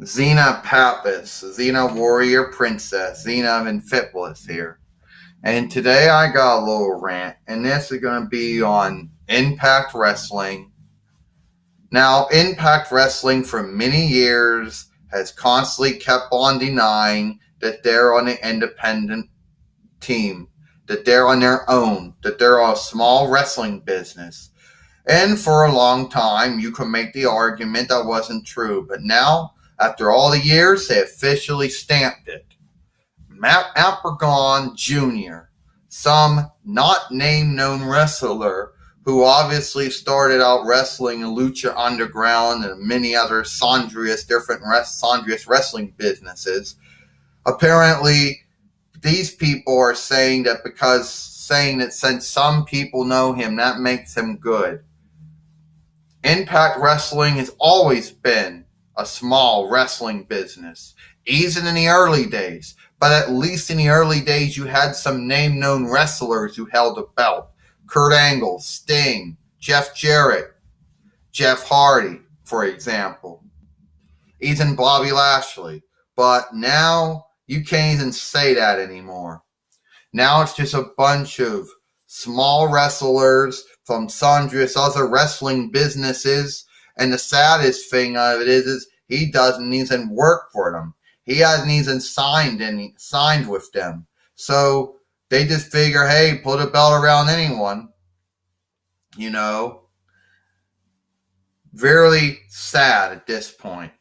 Xena Pappas, Xena Warrior Princess, Xena Infitless here. And today I got a little rant, and this is going to be on Impact Wrestling. Now, Impact Wrestling for many years has constantly kept on denying that they're on an independent team, that they're on their own, that they're a small wrestling business. And for a long time, you can make the argument that wasn't true. But now, after all the years, they officially stamped it. Pentagón Jr., some not name known wrestler who obviously started out wrestling in Lucha Underground and many other different wrestling businesses. Apparently, these people are saying that since some people know him, that makes him good. Impact Wrestling has always been a small wrestling business, even in the early days. But at least in the early days, you had some name-known wrestlers who held a belt. Kurt Angle, Sting, Jeff Jarrett, Jeff Hardy, for example. Even Bobby Lashley. But now, you can't even say that anymore. Now it's just a bunch of small wrestlers from sundry other wrestling businesses. And the saddest thing of it is he doesn't even work for them. He hasn't even signed with them. So they just figure, hey, put a belt around anyone. You know. Very sad at this point.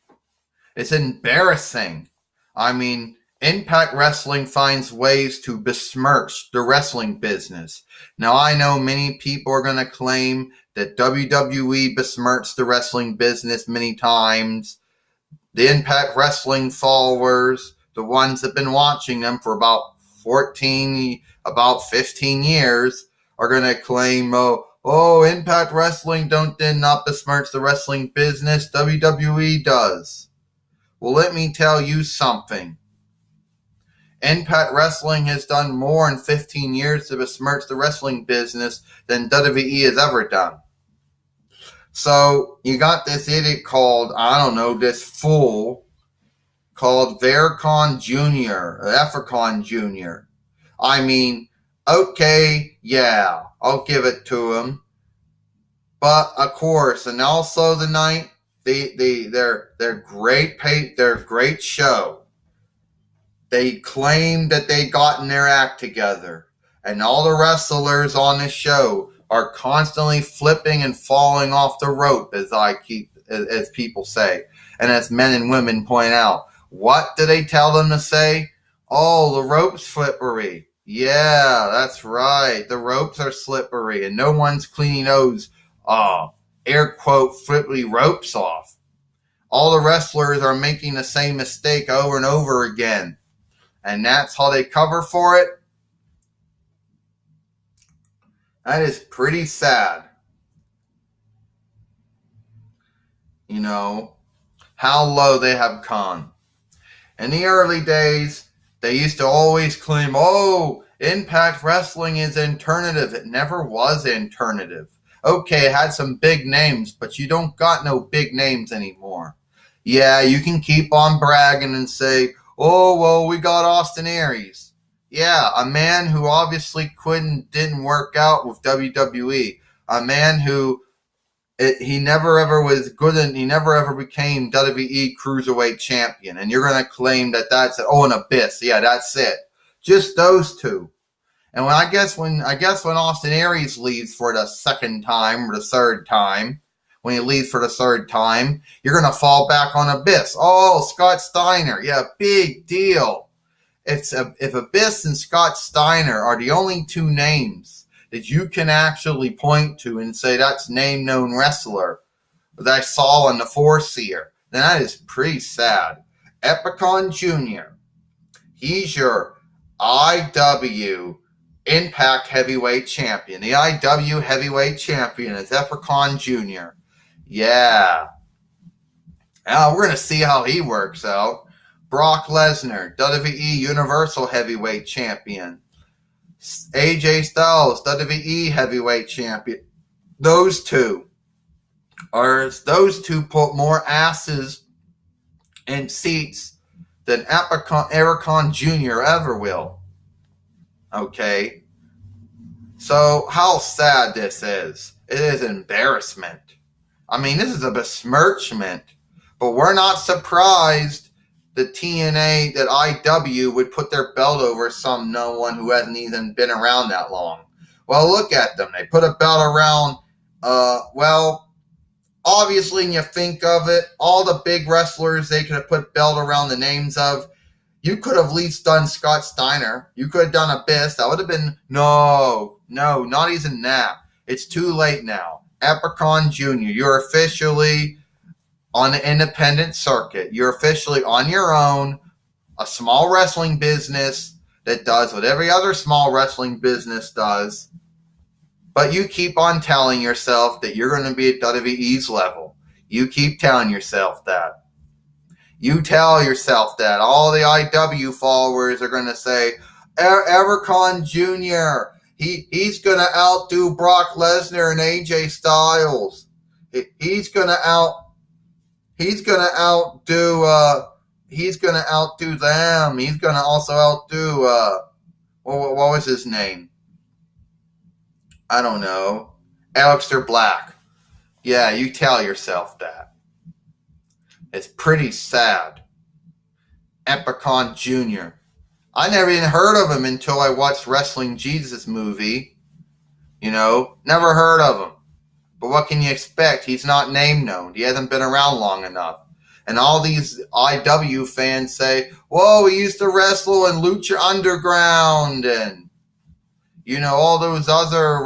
It's embarrassing. I mean, Impact Wrestling finds ways to besmirch the wrestling business. Now, I know many people are going to claim that WWE besmirched the wrestling business many times. The Impact Wrestling followers, the ones that have been watching them for about 15 years, are going to claim, Impact Wrestling did not besmirch the wrestling business. WWE does. Well, let me tell you something. Impact Wrestling has done more in 15 years to besmirch the wrestling business than WWE has ever done. So, you got this idiot called, this fool called Efficon Jr. I mean, okay, yeah, I'll give it to him. But, of course, and also the night, their great show. They claim that they gotten their act together. And all the wrestlers on this show are constantly flipping and falling off the rope, as people say. And as men and women point out. What do they tell them to say? Oh, the rope's slippery. Yeah, that's right. The ropes are slippery. And no one's cleaning those, air quote, slippery ropes off. All the wrestlers are making the same mistake over and over again. And that's how they cover for it. That is pretty sad. You know, how low they have gone. In the early days, they used to always claim, Impact Wrestling is alternative. It never was alternative. Okay, it had some big names, but you don't got no big names anymore. Yeah, you can keep on bragging and say, we got Austin Aries. Yeah, a man who obviously didn't work out with WWE. A man who he never ever was good and he never ever became WWE Cruiserweight Champion. And you're going to claim that that's it. An Abyss. Yeah, that's it. Just those two. And when Austin Aries leaves for the second time or the third time, when he leaves for the third time, you're going to fall back on Abyss. Scott Steiner. Yeah, big deal. If Abyss and Scott Steiner are the only two names that you can actually point to and say that's name-known wrestler that I saw on the Foreseer, then that is pretty sad. Efficon Jr., he's your IW Impact Heavyweight Champion. The IW Heavyweight Champion is Efficon Jr. Yeah. Now we're going to see how he works out. Brock Lesnar, WWE Universal Heavyweight Champion. AJ Styles, WWE Heavyweight Champion. Those two put more asses in seats than Pentagón Jr ever will. Okay? So how sad this is. It is embarrassment. I mean, this is a besmirchment. But we're not surprised that TNA, that IW would put their belt over no one who hasn't even been around that long. Well, look at them. They put a belt around, obviously, when you think of it, all the big wrestlers they could have put belt around the names of. You could have at least done Scott Steiner. You could have done Abyss. That would have been, no, not even that. It's too late now. Pentagón Jr., you're officially on the independent circuit. You're officially on your own, a small wrestling business that does what every other small wrestling business does. But you keep on telling yourself that you're going to be at WWE's level. You keep telling yourself that. You tell yourself that. All the IW followers are going to say, Pentagón Jr., he's going to outdo Brock Lesnar and AJ Styles. He's going to outdo them. He's going to also outdo, what was his name? I don't know. Aleister Black. Yeah, you tell yourself that. It's pretty sad. Pentagón Jr. I never even heard of him until I watched Wrestling Jesus movie. Never heard of him. But what can you expect? He's not name known. He hasn't been around long enough. And all these IW fans say, whoa, he used to wrestle in Lucha Underground and, all those other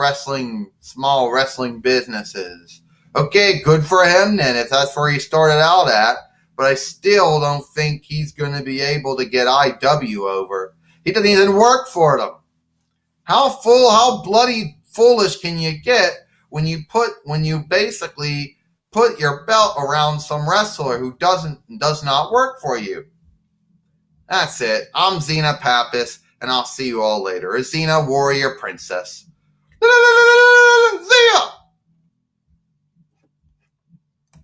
small wrestling businesses. Okay, good for him then, if that's where he started out at. But I still don't think he's going to be able to get IW over. He doesn't even work for them. How bloody foolish can you get when you basically put your belt around some wrestler who does not work for you? That's it. I'm Xena Pappas, and I'll see you all later. Xena Warrior Princess. See ya!